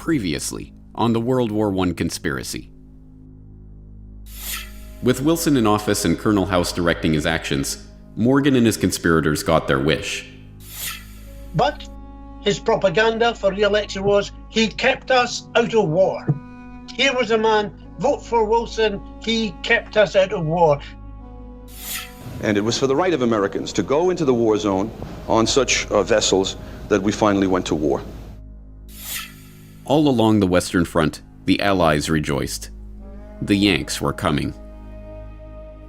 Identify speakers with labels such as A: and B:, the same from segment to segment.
A: Previously, on the World War I conspiracy. With Wilson in office and Colonel House directing his actions, Morgan and his conspirators got their wish.
B: But his propaganda for re-election was, he kept us out of war. Here was a man, vote for Wilson, he kept us out of war.
C: And it was for the right of Americans to go into the war zone on such vessels that we finally went to war.
A: All along the Western Front, the Allies rejoiced. The Yanks were coming.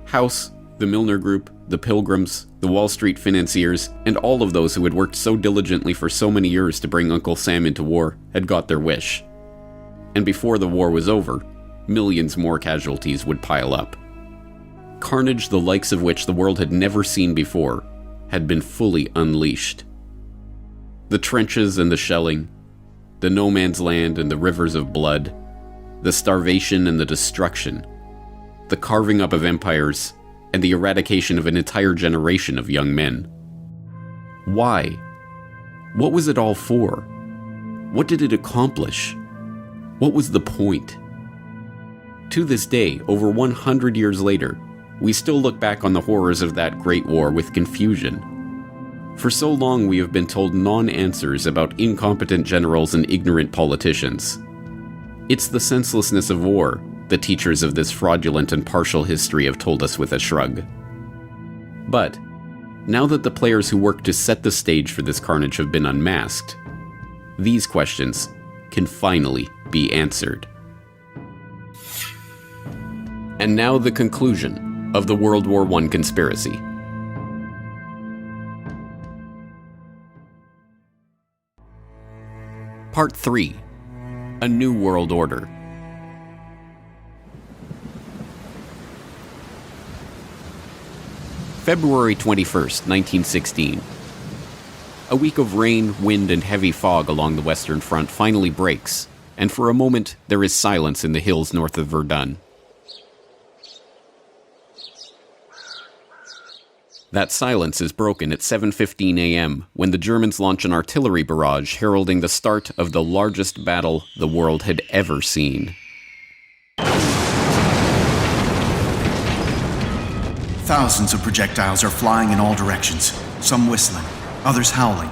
A: House, the Milner Group, the Pilgrims, the Wall Street financiers, and all of those who had worked so diligently for so many years to bring Uncle Sam into war had got their wish. And before the war was over, millions more casualties would pile up. Carnage the likes of which the world had never seen before had been fully unleashed. The trenches and the shelling, the no man's land and the rivers of blood, the starvation and the destruction, the carving up of empires, and the eradication of an entire generation of young men. Why? What was it all for? What did it accomplish? What was the point? To this day, over 100 years later, we still look back on the horrors of that great war with confusion. For so long we have been told non-answers about incompetent generals and ignorant politicians. It's the senselessness of war the teachers of this fraudulent and partial history have told us with a shrug. But, now that the players who worked to set the stage for this carnage have been unmasked, these questions can finally be answered. And now the conclusion of the World War I conspiracy. Part 3. A New World Order. February 21st, 1916. A week of rain, wind, and heavy fog along the Western Front finally breaks, and for a moment there is silence in the hills north of Verdun. That silence is broken at 7:15 a.m. when the Germans launch an artillery barrage heralding the start of the largest battle the world had ever seen.
D: Thousands of projectiles are flying in all directions, some whistling, others howling,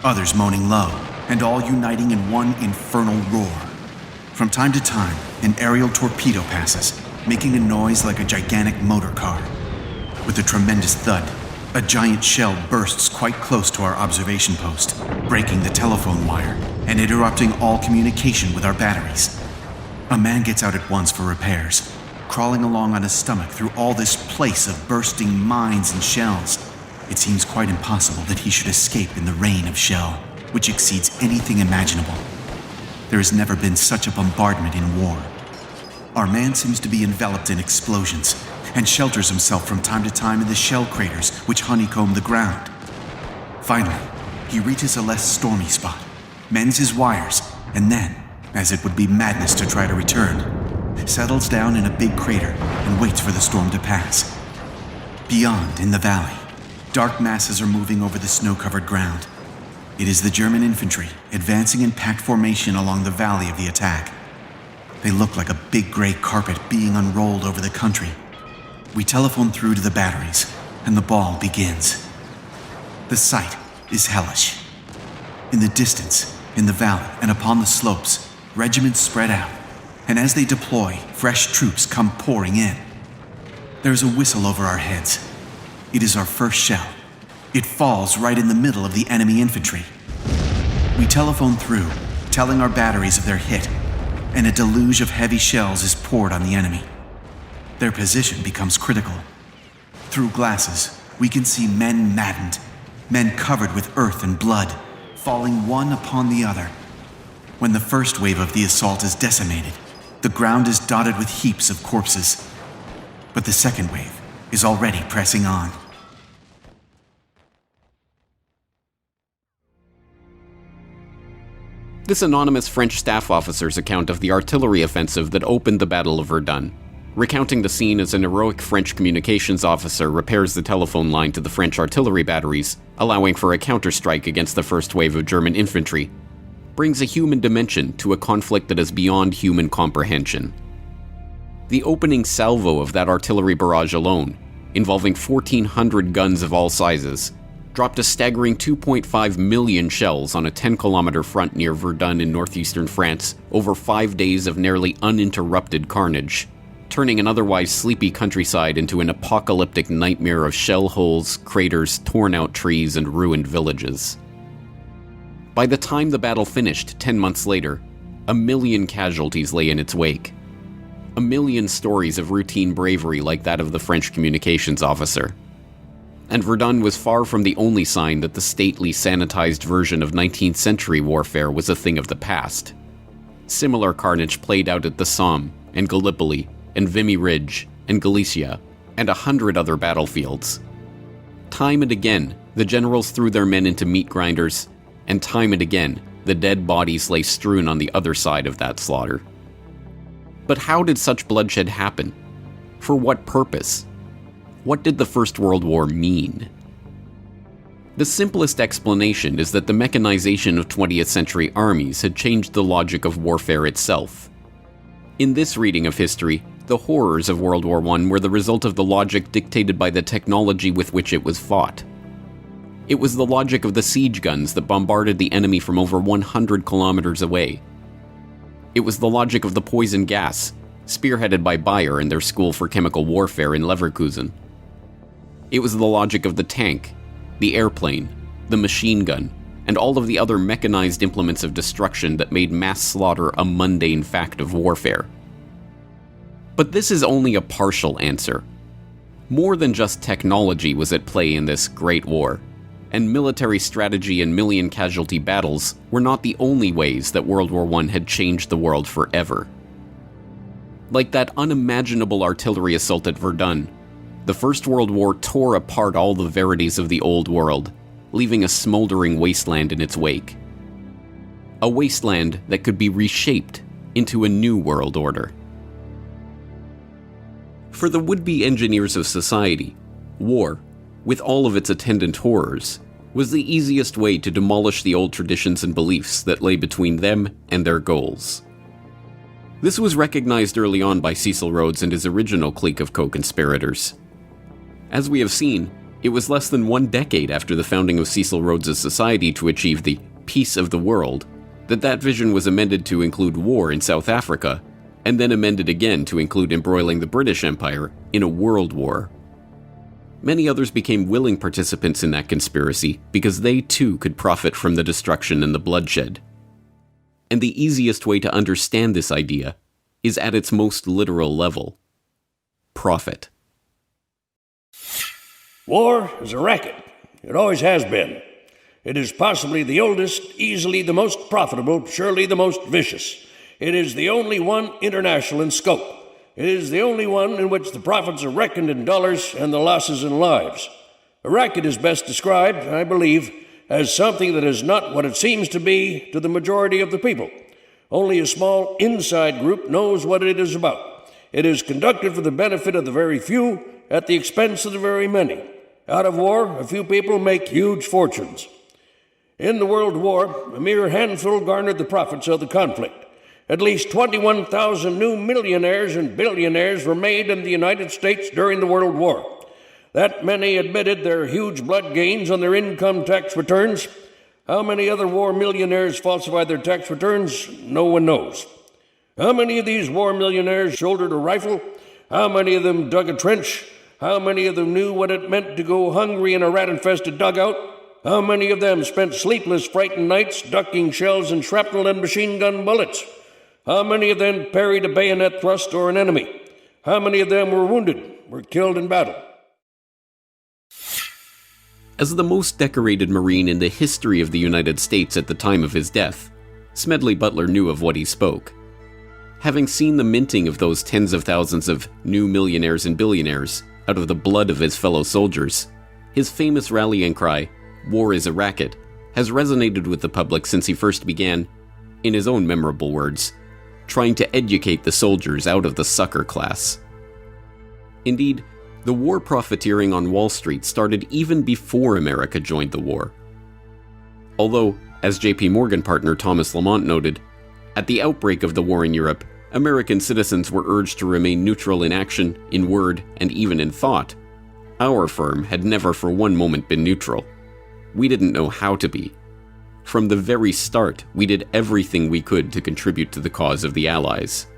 D: others moaning low, and all uniting in one infernal roar. From time to time, an aerial torpedo passes, making a noise like a gigantic motor car. With a tremendous thud, a giant shell bursts quite close to our observation post, breaking the telephone wire and interrupting all communication with our batteries. A man gets out at once for repairs, crawling along on his stomach through all this place of bursting mines and shells. It seems quite impossible that he should escape in the rain of shell, which exceeds anything imaginable. There has never been such a bombardment in war. Our man seems to be enveloped in explosions, and shelters himself from time to time in the shell craters which honeycomb the ground. Finally, he reaches a less stormy spot, mends his wires, and then, as it would be madness to try to return, settles down in a big crater and waits for the storm to pass. Beyond, in the valley, dark masses are moving over the snow-covered ground. It is the German infantry advancing in packed formation along the valley of the attack. They look like a big gray carpet being unrolled over the country. We telephone through to the batteries, and the ball begins. The sight is hellish. In the distance, in the valley, and upon the slopes, regiments spread out, and as they deploy, fresh troops come pouring in. There's a whistle over our heads. It is our first shell. It falls right in the middle of the enemy infantry. We telephone through, telling our batteries of their hit, and a deluge of heavy shells is poured on the enemy. Their position becomes critical. Through glasses, we can see men maddened, men covered with earth and blood, falling one upon the other. When the first wave of the assault is decimated, the ground is dotted with heaps of corpses. But the second wave is already pressing on.
A: This anonymous French staff officer's account of the artillery offensive that opened the Battle of Verdun, recounting the scene as an heroic French communications officer repairs the telephone line to the French artillery batteries, allowing for a counterstrike against the first wave of German infantry, brings a human dimension to a conflict that is beyond human comprehension. The opening salvo of that artillery barrage alone, involving 1,400 guns of all sizes, dropped a staggering 2.5 million shells on a 10-kilometer front near Verdun in northeastern France over 5 days of nearly uninterrupted carnage, turning an otherwise sleepy countryside into an apocalyptic nightmare of shell holes, craters, torn-out trees, and ruined villages. By the time the battle finished 10 months later, 1 million casualties lay in its wake. 1 million stories of routine bravery like that of the French communications officer. And Verdun was far from the only sign that the stately, sanitized version of 19th century warfare was a thing of the past. Similar carnage played out at the Somme, and Gallipoli, and Vimy Ridge, and Galicia, and 100 other battlefields. Time and again, the generals threw their men into meat grinders, and time and again, the dead bodies lay strewn on the other side of that slaughter. But how did such bloodshed happen? For what purpose? What did the First World War mean? The simplest explanation is that the mechanization of 20th century armies had changed the logic of warfare itself. In this reading of history, the horrors of World War I were the result of the logic dictated by the technology with which it was fought. It was the logic of the siege guns that bombarded the enemy from over 100 kilometers away. It was the logic of the poison gas, spearheaded by Bayer and their School for Chemical Warfare in Leverkusen. It was the logic of the tank, the airplane, the machine gun, and all of the other mechanized implements of destruction that made mass slaughter a mundane fact of warfare. But this is only a partial answer. More than just technology was at play in this Great War, and military strategy and million-casualty battles were not the only ways that World War I had changed the world forever. Like that unimaginable artillery assault at Verdun, the First World War tore apart all the verities of the old world, leaving a smoldering wasteland in its wake. A wasteland that could be reshaped into a new world order. For the would-be engineers of society, war, with all of its attendant horrors, was the easiest way to demolish the old traditions and beliefs that lay between them and their goals. This was recognized early on by Cecil Rhodes and his original clique of co-conspirators. As we have seen, it was less than 1 decade after the founding of Cecil Rhodes' society to achieve the peace of the world that vision was amended to include war in South Africa, and then amended again to include embroiling the British Empire in a world war. Many others became willing participants in that conspiracy because they too could profit from the destruction and the bloodshed. And the easiest way to understand this idea is at its most literal level: profit.
E: War is a racket. It always has been. It is possibly the oldest, easily the most profitable, surely the most vicious. It is the only one international in scope. It is the only one in which the profits are reckoned in dollars and the losses in lives. A racket is best described, I believe, as something that is not what it seems to be to the majority of the people. Only a small inside group knows what it is about. It is conducted for the benefit of the very few at the expense of the very many. Out of war, a few people make huge fortunes. In the World War, a mere handful garnered the profits of the conflict. At least 21,000 new millionaires and billionaires were made in the United States during the World War. That many admitted their huge blood gains on their income tax returns. How many other war millionaires falsified their tax returns? No one knows. How many of these war millionaires shouldered a rifle? How many of them dug a trench? How many of them knew what it meant to go hungry in a rat-infested dugout? How many of them spent sleepless, frightened nights ducking shells and shrapnel and machine gun bullets? How many of them parried a bayonet thrust or an enemy? How many of them were wounded, were killed in battle?
A: As the most decorated Marine in the history of the United States at the time of his death, Smedley Butler knew of what he spoke. Having seen the minting of those tens of thousands of new millionaires and billionaires out of the blood of his fellow soldiers, his famous rallying cry, "War is a racket," has resonated with the public since he first began, in his own memorable words, trying to educate the soldiers out of the sucker class. Indeed, the war profiteering on Wall Street started even before America joined the war. Although, As J.P. Morgan partner Thomas Lamont noted, at the outbreak of the war in Europe, American citizens were urged to remain neutral in action, in word, and even in thought. Our firm had never for one moment been neutral. We didn't know how to be. From the very start, we did everything we could to contribute to the cause of the Allies.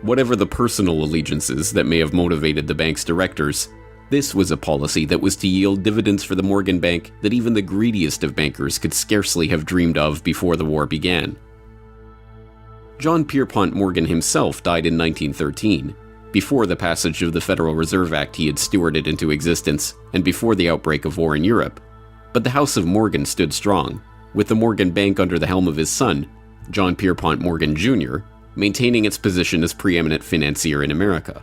A: Whatever the personal allegiances that may have motivated the bank's directors, this was a policy that was to yield dividends for the Morgan Bank that even the greediest of bankers could scarcely have dreamed of before the war began. John Pierpont Morgan himself died in 1913, before the passage of the Federal Reserve Act he had stewarded into existence, and before the outbreak of war in Europe. But the House of Morgan stood strong, with the Morgan Bank under the helm of his son, John Pierpont Morgan Jr., maintaining its position as preeminent financier in America.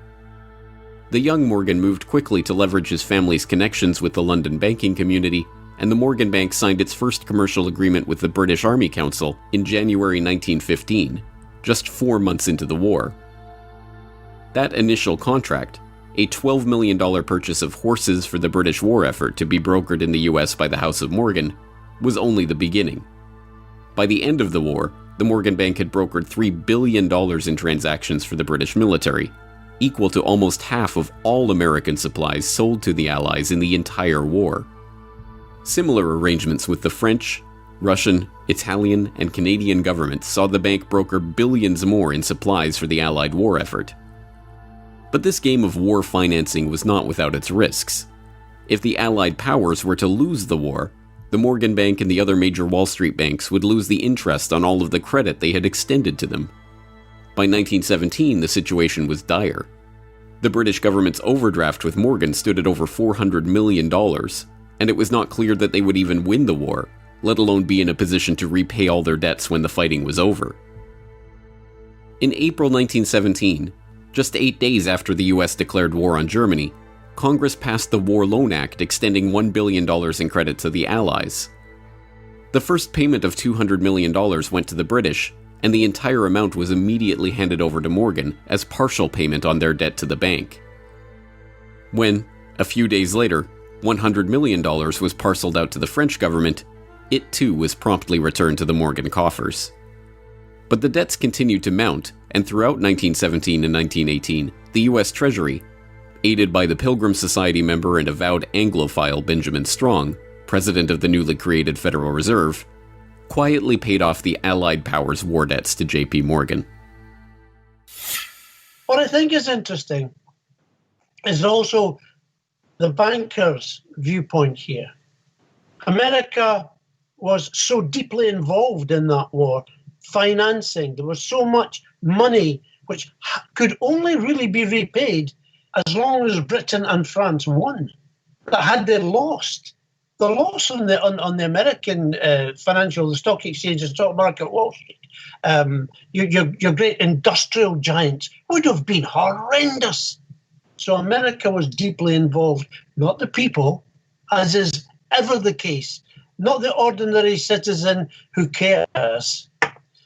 A: The young Morgan moved quickly to leverage his family's connections with the London banking community, and the Morgan Bank signed its first commercial agreement with the British Army Council in January 1915, just 4 months into the war. That initial contract, a $12 million purchase of horses for the British war effort to be brokered in the US by the House of Morgan, was only the beginning. By the end of the war, the Morgan Bank had brokered $3 billion in transactions for the British military, equal to almost half of all American supplies sold to the Allies in the entire war. Similar arrangements with the French, Russian, Italian, and Canadian governments saw the bank broker billions more in supplies for the Allied war effort. But this game of war financing was not without its risks. If the Allied powers were to lose the war, the Morgan Bank and the other major Wall Street banks would lose the interest on all of the credit they had extended to them. By 1917, the situation was dire. The British government's overdraft with Morgan stood at over $400 million, and it was not clear that they would even win the war, let alone be in a position to repay all their debts when the fighting was over. In April 1917, just 8 days after the US declared war on Germany, Congress passed the War Loan Act extending $1 billion in credit to the Allies. The first payment of $200 million went to the British, and the entire amount was immediately handed over to Morgan as partial payment on their debt to the bank. When, a few days later, $100 million was parceled out to the French government, it too was promptly returned to the Morgan coffers. But the debts continued to mount, and throughout 1917 and 1918, the US Treasury, aided by the Pilgrim Society member and avowed Anglophile Benjamin Strong, president of the newly created Federal Reserve, quietly paid off the Allied powers' war debts to J.P. Morgan.
B: What I think is interesting is also the bankers' viewpoint here. America was so deeply involved in that war, financing. There was so much money which could only really be repaid as long as Britain and France won. That had they lost, the loss on the American financial, the stock exchange, the stock market, Wall Street, your great industrial giants would have been horrendous. So America was deeply involved, not the people, as is ever the case, not the ordinary citizen who cares,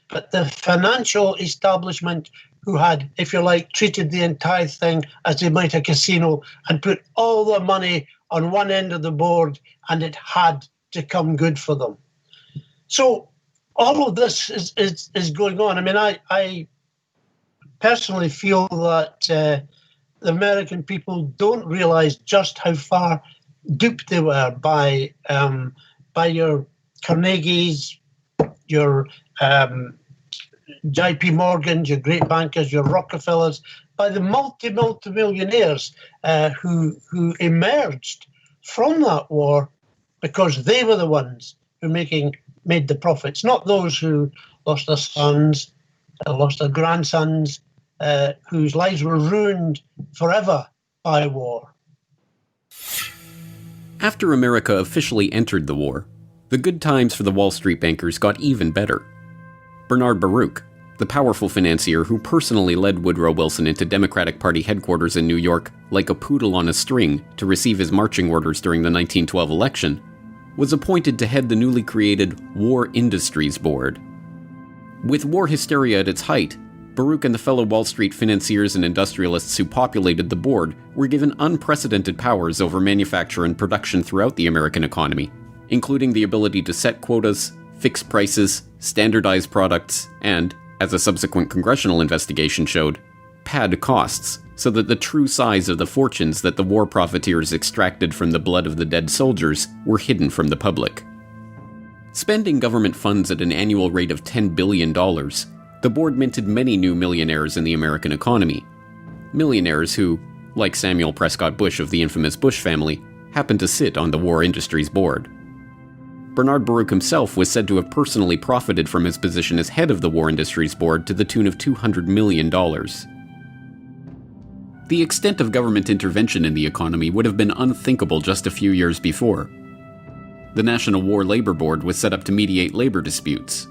B: but the financial establishment who had, if you like, treated the entire thing as they might a casino and put all the money on one end of the board, and it had to come good for them. So all of this is going on. I mean, I personally feel that the American people don't realize just how far duped they were by your Carnegies, your J.P. Morgans, your great bankers, your Rockefellers, by the multi-millionaires who emerged from that war because they were the ones who made the profits, not those who lost their sons, lost their grandsons, whose lives were ruined forever by war.
A: After America officially entered the war, the good times for the Wall Street bankers got even better. Bernard Baruch, the powerful financier who personally led Woodrow Wilson into Democratic Party headquarters in New York like a poodle on a string to receive his marching orders during the 1912 election, was appointed to head the newly created War Industries Board. With war hysteria at its height, Baruch and the fellow Wall Street financiers and industrialists who populated the board were given unprecedented powers over manufacture and production throughout the American economy, including the ability to set quotas, fix prices, standardize products, and, as a subsequent congressional investigation showed, pad costs so that the true size of the fortunes that the war profiteers extracted from the blood of the dead soldiers were hidden from the public. Spending government funds at an annual rate of $10 billion, the board minted many new millionaires in the American economy. Millionaires who, like Samuel Prescott Bush of the infamous Bush family, happened to sit on the War Industries Board. Bernard Baruch himself was said to have personally profited from his position as head of the War Industries Board to the tune of $200 million. The extent of government intervention in the economy would have been unthinkable just a few years before. The National War Labor Board was set up to mediate labor disputes.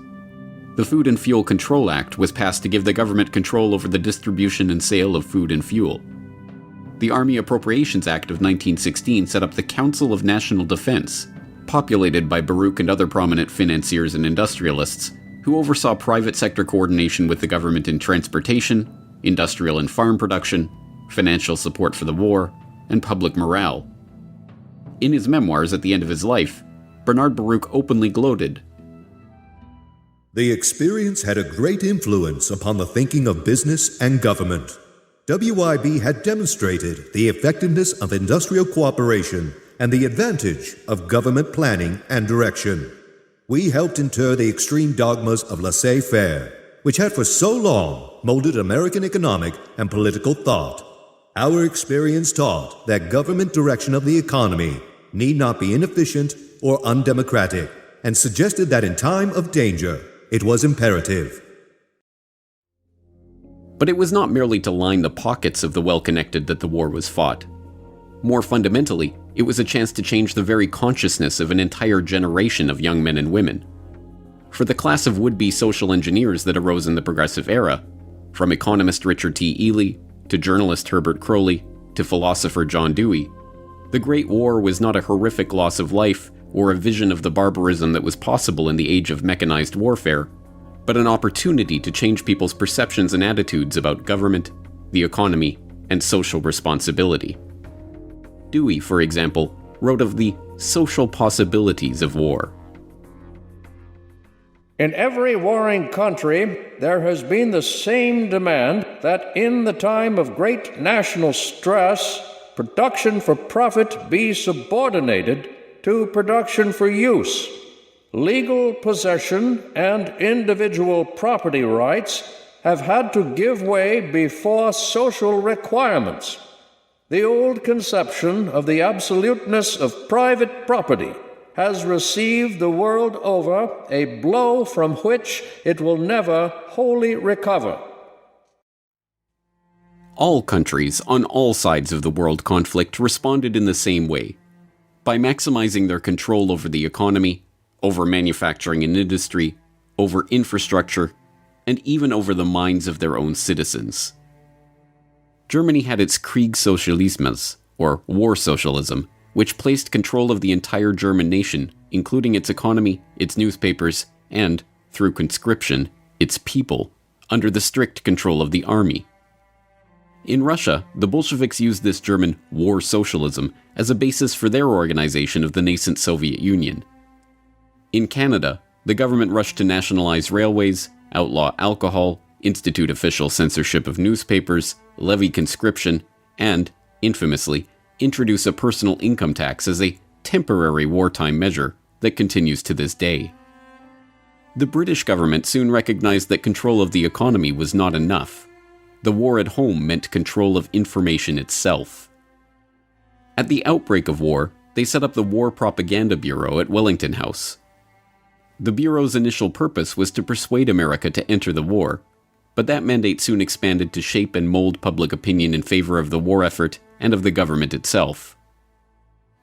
A: The Food and Fuel Control Act was passed to give the government control over the distribution and sale of food and fuel. The Army Appropriations Act of 1916 set up the Council of National Defense, populated by Baruch and other prominent financiers and industrialists, who oversaw private sector coordination with the government in transportation, industrial and farm production, financial support for the war, and public morale. In his memoirs at the end of his life, Bernard Baruch openly gloated,
F: "The experience had a great influence upon the thinking of business and government. WIB had demonstrated the effectiveness of industrial cooperation and the advantage of government planning and direction. We helped inter the extreme dogmas of laissez-faire, which had for so long molded American economic and political thought. Our experience taught that government direction of the economy need not be inefficient or undemocratic, and suggested that in time of danger, it was imperative."
A: But it was not merely to line the pockets of the well-connected that the war was fought. More fundamentally, it was a chance to change the very consciousness of an entire generation of young men and women. For the class of would-be social engineers that arose in the Progressive Era, from economist Richard T. Ely, to journalist Herbert Croly, to philosopher John Dewey, the Great War was not a horrific loss of life or a vision of the barbarism that was possible in the age of mechanized warfare, but an opportunity to change people's perceptions and attitudes about government, the economy, and social responsibility. Dewey, for example, wrote of the social possibilities of war.
E: In every warring country, there has been the same demand that in the time of great national stress, production for profit be subordinated to production for use. Legal possession and individual property rights have had to give way before social requirements. The old conception of the absoluteness of private property has received the world over a blow from which it will never wholly recover.
A: All countries on all sides of the world conflict responded in the same way, by maximizing their control over the economy, over manufacturing and industry, over infrastructure, and even over the minds of their own citizens. Germany had its Kriegssozialismus, or war socialism, which placed control of the entire German nation, including its economy, its newspapers, and, through conscription, its people, under the strict control of the army. In Russia, the Bolsheviks used this German war socialism as a basis for their organization of the nascent Soviet Union. In Canada, the government rushed to nationalize railways, outlaw alcohol, institute official censorship of newspapers, levy conscription, and, infamously, introduce a personal income tax as a temporary wartime measure that continues to this day. The British government soon recognized that control of the economy was not enough. The war at home meant control of information itself. At the outbreak of war, they set up the War Propaganda Bureau at Wellington House. The Bureau's initial purpose was to persuade America to enter the war, but that mandate soon expanded to shape and mold public opinion in favor of the war effort and of the government itself.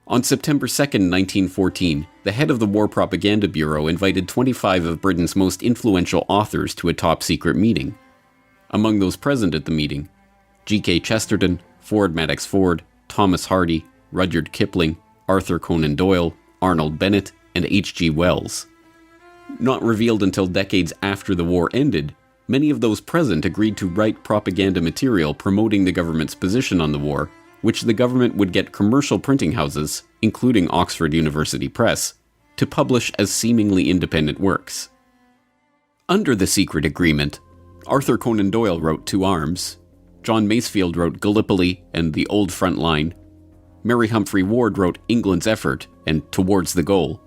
A: On September 2, 1914, the head of the War Propaganda Bureau invited 25 of Britain's most influential authors to a top-secret meeting. Among those present at the meeting, G.K. Chesterton, Ford Madox Ford, Thomas Hardy, Rudyard Kipling, Arthur Conan Doyle, Arnold Bennett, and H.G. Wells. Not revealed until decades after the war ended, many of those present agreed to write propaganda material promoting the government's position on the war, which the government would get commercial printing houses, including Oxford University Press, to publish as seemingly independent works. Under the secret agreement, Arthur Conan Doyle wrote To Arms, John Masefield wrote Gallipoli and The Old Front Line, Mary Humphrey Ward wrote England's Effort and Towards the Goal,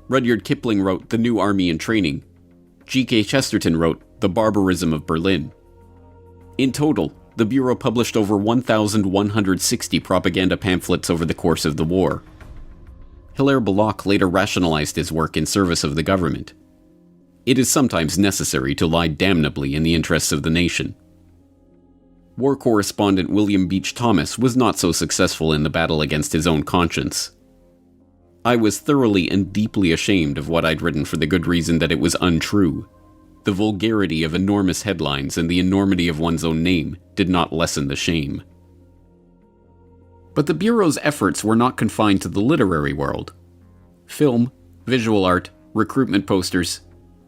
A: Rudyard Kipling wrote The New Army in Training, G.K. Chesterton wrote The Barbarism of Berlin. In total, the Bureau published over 1,160 propaganda pamphlets over the course of the war. Hilaire Belloc later rationalized his work in service of the government. It is sometimes necessary to lie damnably in the interests of the nation. War correspondent William Beach Thomas was not so successful in the battle against his own conscience. I was thoroughly and deeply ashamed of what I'd written for the good reason that it was untrue. The vulgarity of enormous headlines and the enormity of one's own name did not lessen the shame. But the Bureau's efforts were not confined to the literary world. Film, visual art, recruitment posters,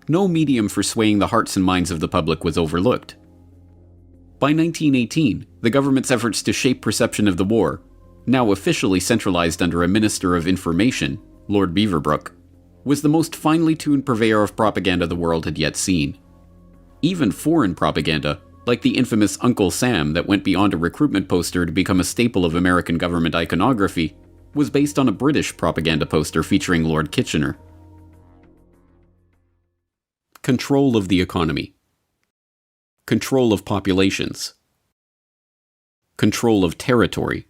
A: no medium for swaying the hearts and minds of the public was overlooked. By 1918, the government's efforts to shape perception of the war, now officially centralized under a Minister of Information, Lord Beaverbrook, was the most finely tuned purveyor of propaganda the world had yet seen. Even foreign propaganda, like the infamous Uncle Sam that went beyond a recruitment poster to become a staple of American government iconography, was based on a British propaganda poster featuring Lord Kitchener. Control of the economy. Control of populations. Control of territory.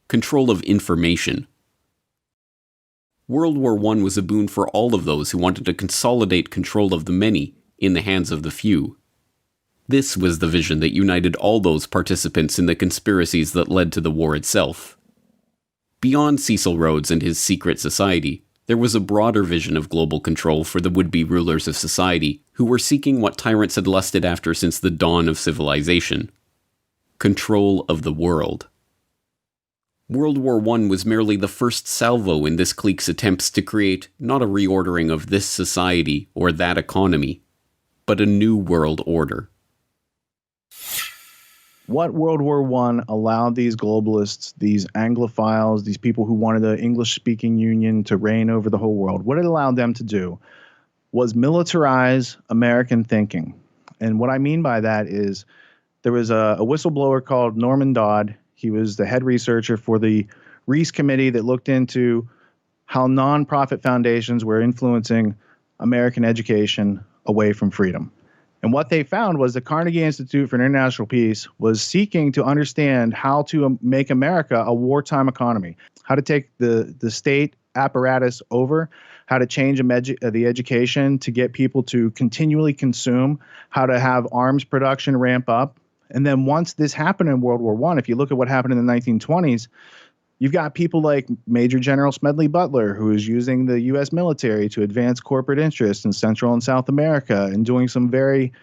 A: Control of information. World War I was a boon for all of those who wanted to consolidate control of the many in the hands of the few. This was the vision that united all those participants in the conspiracies that led to the war itself. Beyond Cecil Rhodes and his secret society, there was a broader vision of global control for the would-be rulers of society who were seeking what tyrants had lusted after since the dawn of civilization: control of the world. World War I was merely the first salvo in this clique's attempts to create not a reordering of this society or that economy, but a new world order.
G: What World War I allowed these globalists, these Anglophiles, these people who wanted the English-speaking union to reign over the whole world, what it allowed them to do was militarize American thinking. And what I mean by that is there was a whistleblower called Norman Dodd. He was the head researcher for the Reese Committee that looked into how nonprofit foundations were influencing American education away from freedom. And what they found was the Carnegie Institute for International Peace was seeking to understand how to make America a wartime economy, how to take the state apparatus over, how to change the education to get people to continually consume, how to have arms production ramp up. And then once this happened in World War I, if you look at what happened in the 1920s, you've got people like Major General Smedley Butler, who is using the U.S. military to advance corporate interests in Central and South America and doing some very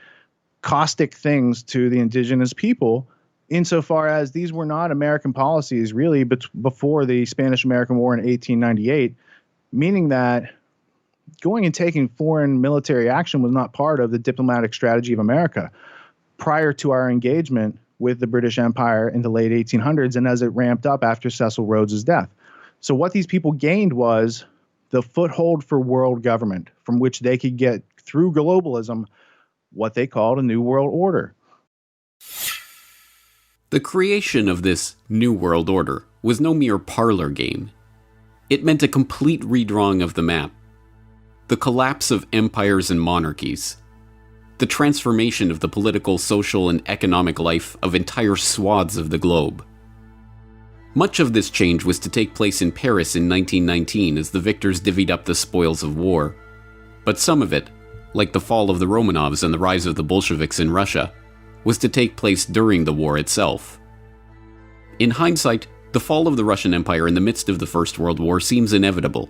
G: caustic things to the indigenous people, insofar as these were not American policies really before the Spanish-American War in 1898, meaning that going and taking foreign military action was not part of the diplomatic strategy of America prior to our engagement with the British Empire in the late 1800s and as it ramped up after Cecil Rhodes' death. So what these people gained was the foothold for world government from which they could get, through globalism, what they called a new world order.
A: The creation of this new world order was no mere parlor game. It meant a complete redrawing of the map, the collapse of empires and monarchies, the transformation of the political, social, and economic life of entire swaths of the globe. Much of this change was to take place in Paris in 1919 as the victors divvied up the spoils of war. But some of it, like the fall of the Romanovs and the rise of the Bolsheviks in Russia, was to take place during the war itself. In hindsight, the fall of the Russian Empire in the midst of the First World War seems inevitable.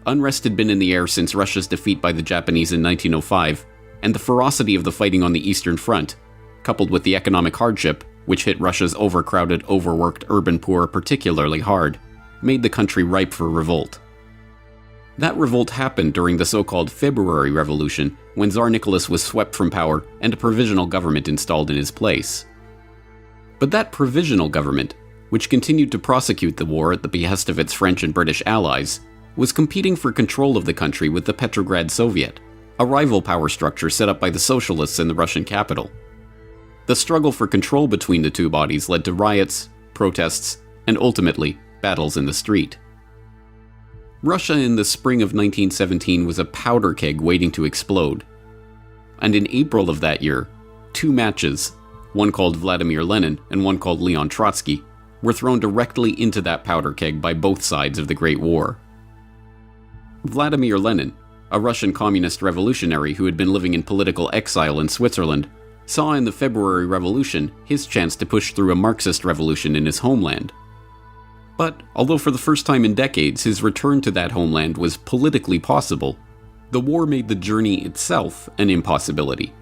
A: Unrest had been in the air since Russia's defeat by the Japanese in 1905, and the ferocity of the fighting on the Eastern Front, coupled with the economic hardship, which hit Russia's overcrowded, overworked urban poor particularly hard, made the country ripe for revolt. That revolt happened during the so-called February Revolution, when Tsar Nicholas was swept from power and a provisional government installed in his place. But that provisional government, which continued to prosecute the war at the behest of its French and British allies, was competing for control of the country with the Petrograd Soviet, a rival power structure set up by the socialists in the Russian capital. The struggle for control between the two bodies led to riots, protests, and ultimately, battles in the street. Russia in the spring of 1917 was a powder keg waiting to explode. And in April of that year, two matches, one called Vladimir Lenin and one called Leon Trotsky, were thrown directly into that powder keg by both sides of the Great War. Vladimir Lenin, a Russian communist revolutionary who had been living in political exile in Switzerland, saw in the February Revolution his chance to push through a Marxist revolution in his homeland. But, although for the first time in decades his return to that homeland was politically possible, the war made the journey itself an impossibility.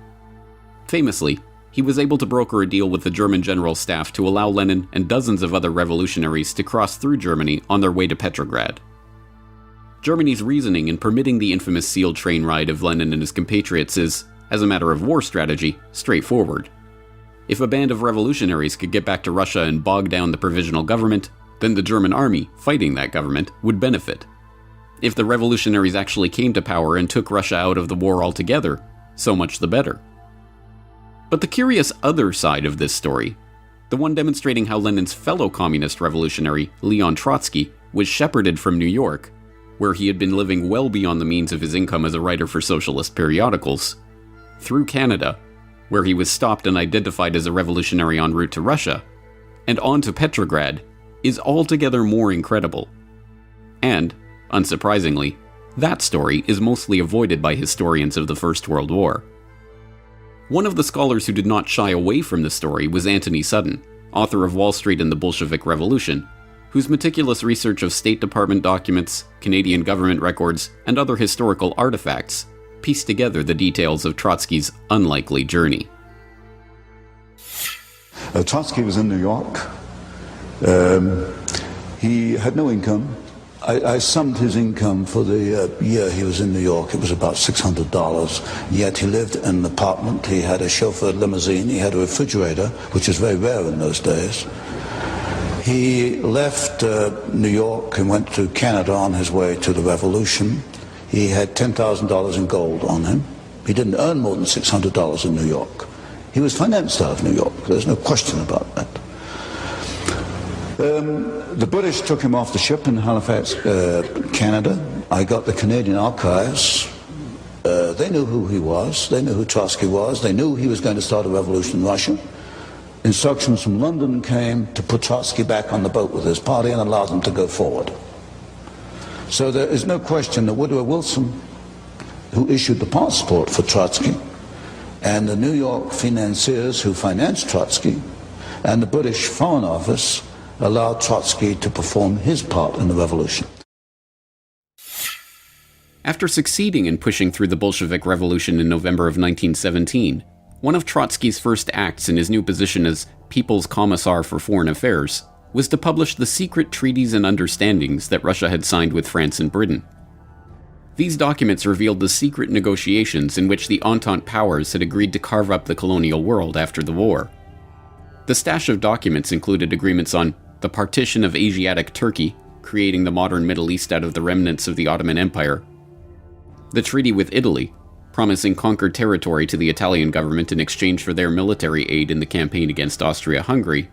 A: Famously, he was able to broker a deal with the German General Staff to allow Lenin and dozens of other revolutionaries to cross through Germany on their way to Petrograd. Germany's reasoning in permitting the infamous sealed train ride of Lenin and his compatriots is, as a matter of war strategy, straightforward. If a band of revolutionaries could get back to Russia and bog down the provisional government, then the German army, fighting that government, would benefit. If the revolutionaries actually came to power and took Russia out of the war altogether, so much the better. But the curious other side of this story, the one demonstrating how Lenin's fellow communist revolutionary, Leon Trotsky, was shepherded from New York, where he had been living well beyond the means of his income as a writer for socialist periodicals, through Canada, where he was stopped and identified as a revolutionary en route to Russia, and on to Petrograd, is altogether more incredible. And, unsurprisingly, that story is mostly avoided by historians of the First World War. One of the scholars who did not shy away from the story was Anthony Sutton, author of Wall Street and the Bolshevik Revolution, whose meticulous research of State Department documents, Canadian government records, and other historical artifacts pieced together the details of Trotsky's unlikely journey.
H: Trotsky was in New York. He had no income. I summed his income for the year he was in New York. It was about $600. Yet he lived in an apartment. He had a chauffeured limousine. He had a refrigerator, which was very rare in those days. He left New York and went to Canada on his way to the revolution. He had $10,000 in gold on him. He didn't earn more than $600 in New York. He was financed out of New York. There's no question about that. The British took him off the ship in Halifax, Canada. I got the Canadian archives. They knew who he was. They knew who Trotsky was. They knew he was going to start a revolution in Russia. Instructions from London came to put Trotsky back on the boat with his party and allow them to go forward. So there is no question that Woodrow Wilson, who issued the passport for Trotsky, and the New York financiers who financed Trotsky, and the British Foreign Office allowed Trotsky to perform his part in the revolution.
A: After succeeding in pushing through the Bolshevik Revolution in November of 1917, one of Trotsky's first acts in his new position as People's Commissar for Foreign Affairs was to publish the secret treaties and understandings that Russia had signed with France and Britain. These documents revealed the secret negotiations in which the Entente powers had agreed to carve up the colonial world after the war. The stash of documents included agreements on the partition of Asiatic Turkey, creating the modern Middle East out of the remnants of the Ottoman Empire, the treaty with Italy, promising conquered territory to the Italian government in exchange for their military aid in the campaign against Austria-Hungary,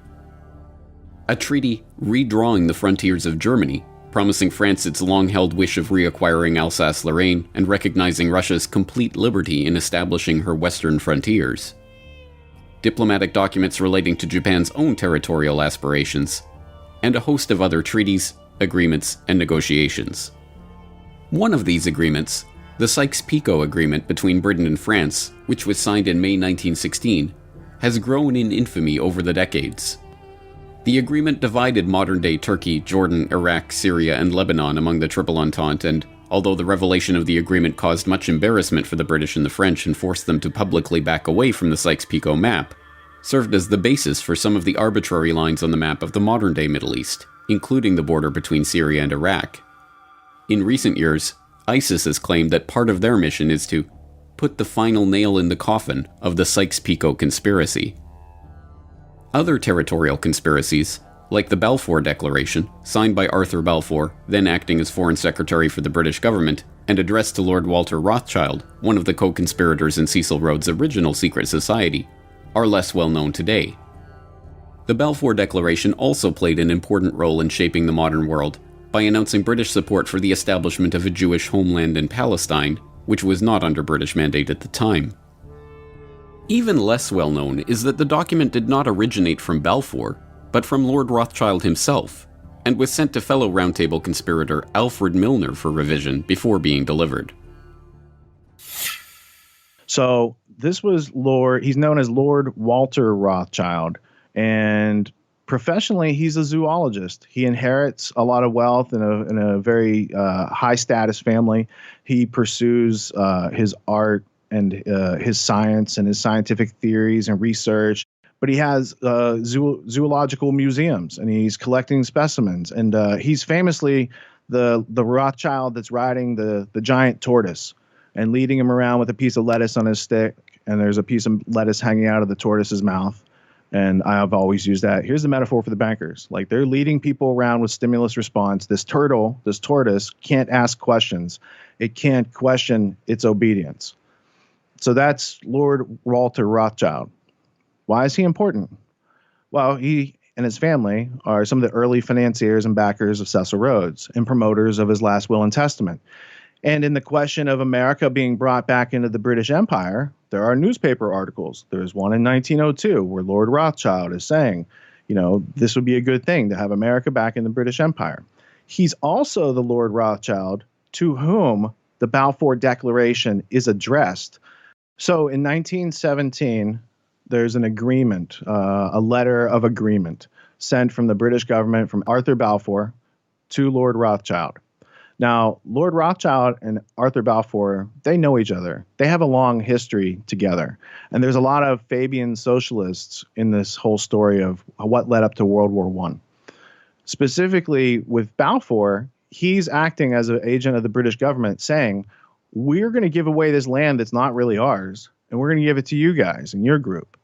A: a treaty redrawing the frontiers of Germany, promising France its long-held wish of reacquiring Alsace-Lorraine and recognizing Russia's complete liberty in establishing her western frontiers, diplomatic documents relating to Japan's own territorial aspirations, and a host of other treaties, agreements, and negotiations. One of these agreements, the Sykes-Picot Agreement between Britain and France, which was signed in May 1916, has grown in infamy over the decades. The agreement divided modern-day Turkey, Jordan, Iraq, Syria, and Lebanon among the Triple Entente, and although the revelation of the agreement caused much embarrassment for the British and the French and forced them to publicly back away from the Sykes-Picot map, served as the basis for some of the arbitrary lines on the map of the modern-day Middle East, including the border between Syria and Iraq. In recent years, ISIS has claimed that part of their mission is to put the final nail in the coffin of the Sykes-Picot conspiracy. Other territorial conspiracies, like the Balfour Declaration, signed by Arthur Balfour, then acting as Foreign Secretary for the British government, and addressed to Lord Walter Rothschild, one of the co-conspirators in Cecil Rhodes' original secret society, are less well known today. The Balfour Declaration also played an important role in shaping the modern world by announcing British support for the establishment of a Jewish homeland in Palestine, which was not under British mandate at the time. Even less well known is that the document did not originate from Balfour, but from Lord Rothschild himself, and was sent to fellow Round Table conspirator Alfred Milner for revision before being delivered.
G: So this was he's known as Lord Walter Rothschild, and professionally he's a zoologist. He inherits a lot of wealth in a very high status family. He pursues his art and his science and his scientific theories and research. But he has zoological museums, and he's collecting specimens. And he's famously the Rothschild that's riding the giant tortoise and leading him around with a piece of lettuce on his stick. And there's a piece of lettuce hanging out of the tortoise's mouth. And I've always used that. Here's the metaphor for the bankers. Like, they're leading people around with stimulus response. This tortoise can't ask questions. It can't question its obedience. So that's Lord Walter Rothschild. Why is he important? Well, he and his family are some of the early financiers and backers of Cecil Rhodes and promoters of his last will and testament. And in the question of America being brought back into the British Empire, there are newspaper articles. There's one in 1902 where Lord Rothschild is saying, this would be a good thing to have America back in the British Empire. He's also the Lord Rothschild to whom the Balfour Declaration is addressed. So in 1917, there's an agreement, a letter of agreement sent from the British government from Arthur Balfour to Lord Rothschild. Now, Lord Rothschild and Arthur Balfour, they know each other. They have a long history together. And there's a lot of Fabian socialists in this whole story of what led up to World War I. Specifically with Balfour, he's acting as an agent of the British government saying, we're going to give away this land that's not really ours, and we're going to give it to you guys and your group.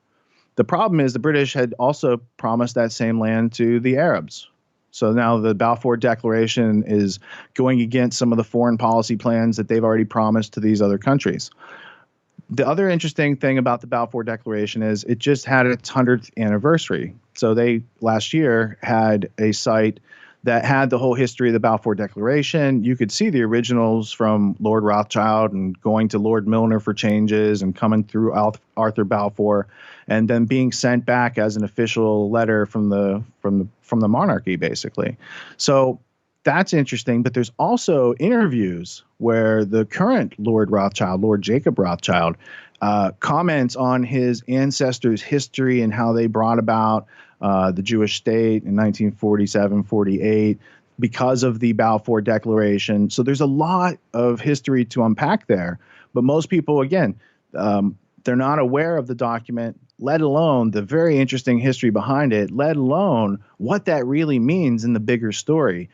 G: The problem is the British had also promised that same land to the Arabs. So now the Balfour Declaration is going against some of the foreign policy plans that they've already promised to these other countries. The other interesting thing about the Balfour Declaration is it just had its 100th anniversary. So they last year had a site that had the whole history of the Balfour Declaration. You could see the originals from Lord Rothschild and going to Lord Milner for changes and coming through Arthur Balfour and then being sent back as an official letter from the monarchy, basically. So that's interesting. But there's also interviews where the current Lord Rothschild, Lord Jacob Rothschild, comments on his ancestors' history and how they brought about the Jewish state in 1947-48 because of the Balfour Declaration. So there's a lot of history to unpack there. But most people, again, they're not aware of the document, let alone the very interesting history behind it, let alone what that really means in the bigger story.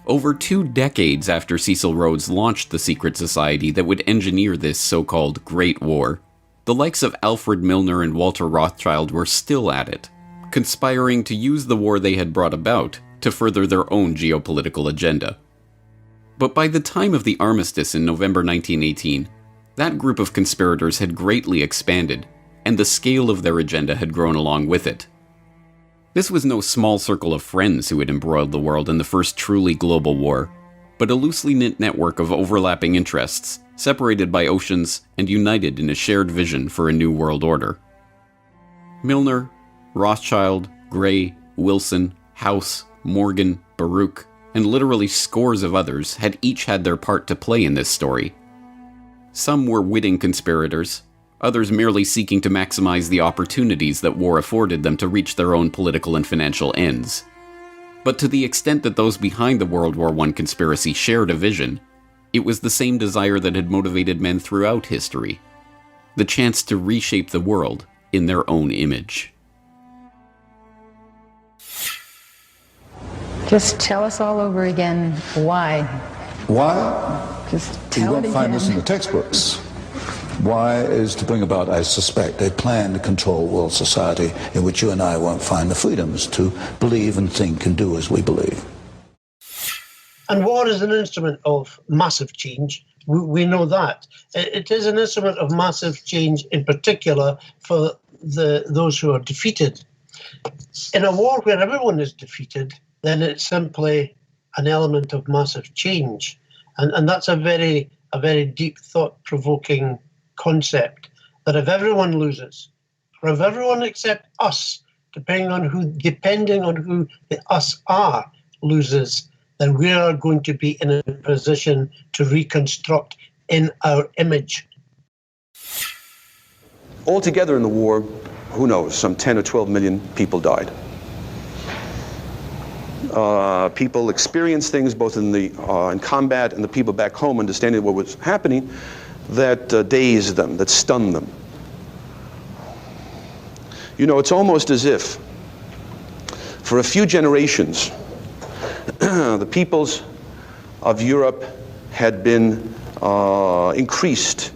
A: Over 2 decades after Cecil Rhodes launched the secret society that would engineer this so-called Great War, the likes of Alfred Milner and Walter Rothschild were still at it, conspiring to use the war they had brought about to further their own geopolitical agenda. But by the time of the armistice in November 1918, that group of conspirators had greatly expanded, and the scale of their agenda had grown along with it. This was no small circle of friends who had embroiled the world in the first truly global war, but a loosely knit network of overlapping interests, separated by oceans and united in a shared vision for a new world order. Milner, Rothschild, Gray, Wilson, House, Morgan, Baruch, and literally scores of others had each had their part to play in this story. Some were witting conspirators, others merely seeking to maximize the opportunities that war afforded them to reach their own political and financial ends. But to the extent that those behind the World War I conspiracy shared a vision, it was the same desire that had motivated men throughout history: the chance to reshape the world in their own image.
I: Just tell us all over again why.
H: Why?
I: Just
H: You
I: tell it
H: won't find
I: again.
H: this in the textbooks. Why is to bring about, I suspect, a plan to control world society in which you and I won't find the freedoms to believe and think and do as we believe.
B: And war is an instrument of massive change. We know that. It is an instrument of massive change, in particular for those who are defeated. In a war where everyone is defeated, then it's simply an element of massive change. And that's a very deep, thought-provoking concept, that if everyone loses, or if everyone except us, depending on who the us are, loses, then we are going to be in a position to reconstruct in our image.
C: Altogether in the war, who knows, some 10 or 12 million people died. People experienced things both in combat, and the people back home understanding what was happening, that dazed them, that stunned them. You know, it's almost as if for a few generations the peoples of Europe had been increased,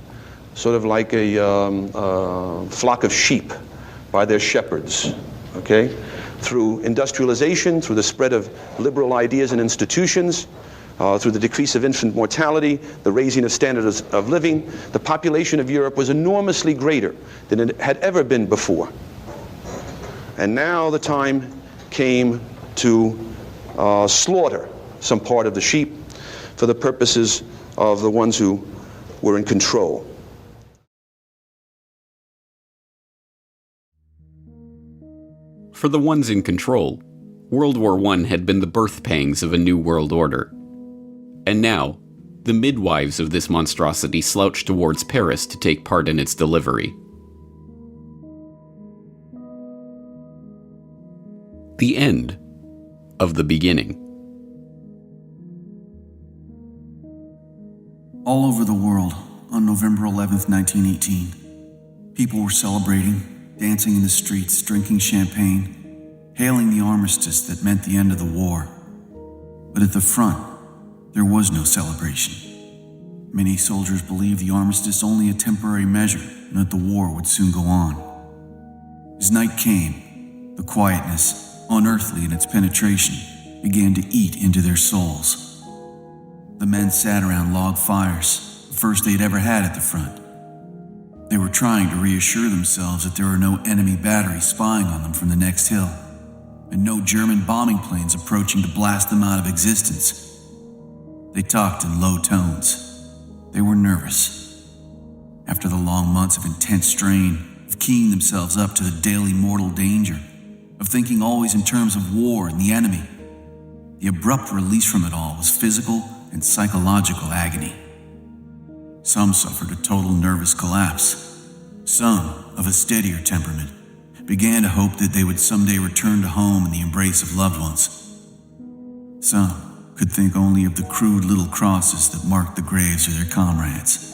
C: sort of like a flock of sheep by their shepherds, okay? Through industrialization, through the spread of liberal ideas and institutions, through the decrease of infant mortality, the raising of standards of living, the population of Europe was enormously greater than it had ever been before. And now the time came to slaughter some part of the sheep for the purposes of the ones who were in control.
A: For the ones in control, World War I had been the birth pangs of a new world order. And now, the midwives of this monstrosity slouched towards Paris to take part in its delivery. The end of the beginning.
D: All over the world, on November 11th, 1918, people were celebrating, dancing in the streets, drinking champagne, hailing the armistice that meant the end of the war. But at the front, there was no celebration. Many soldiers believed the armistice only a temporary measure and that the war would soon go on. As night came, the quietness, unearthly in its penetration, began to eat into their souls. The men sat around log fires, the first they'd ever had at the front. They were trying to reassure themselves that there were no enemy batteries spying on them from the next hill, and no German bombing planes approaching to blast them out of existence. They talked in low tones. They were nervous. After the long months of intense strain, of keying themselves up to the daily mortal danger, of thinking always in terms of war and the enemy, the abrupt release from it all was physical and psychological agony. Some suffered a total nervous collapse. Some, of a steadier temperament, began to hope that they would someday return to home in the embrace of loved ones. Some could think only of the crude little crosses that marked the graves of their comrades.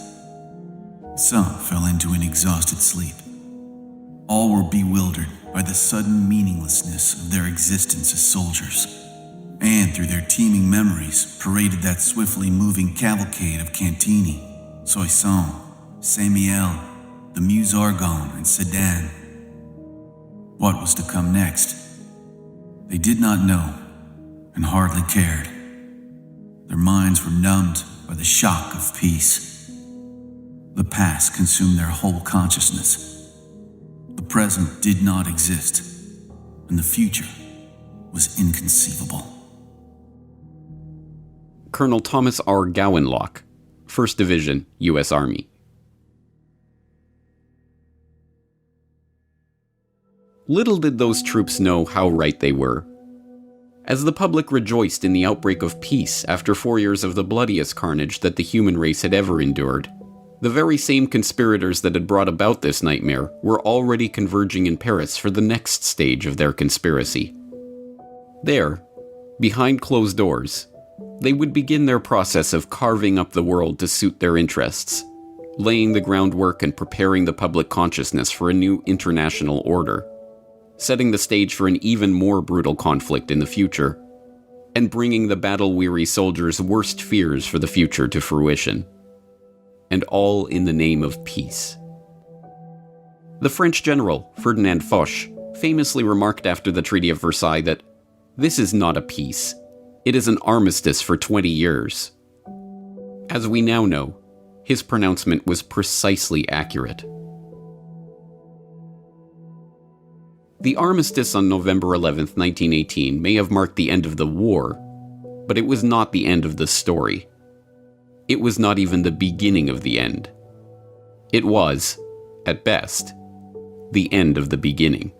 D: Some fell into an exhausted sleep. All were bewildered by the sudden meaninglessness of their existence as soldiers, and through their teeming memories paraded that swiftly moving cavalcade of Cantini, Soissons, Saint-Mihiel, the Meuse Argonne, and Sedan. What was to come next? They did not know, and hardly cared. Their minds were numbed by the shock of peace. The past consumed their whole consciousness. The present did not exist, and the future was inconceivable.
A: Colonel Thomas R. Gowanlock, 1st Division, U.S. Army. Little did those troops know how right they were. As the public rejoiced in the outbreak of peace after 4 years of the bloodiest carnage that the human race had ever endured, the very same conspirators that had brought about this nightmare were already converging in Paris for the next stage of their conspiracy. There, behind closed doors, they would begin their process of carving up the world to suit their interests, laying the groundwork and preparing the public consciousness for a new international order, setting the stage for an even more brutal conflict in the future, and bringing the battle-weary soldiers' worst fears for the future to fruition. and all in the name of peace. The French general, Ferdinand Foch, famously remarked after the Treaty of Versailles that, "This is not a peace. It is an armistice for 20 years. As we now know, his pronouncement was precisely accurate. The armistice on November 11, 1918 may have marked the end of the war, but it was not the end of the story. It was not even the beginning of the end. It was, at best, the end of the beginning.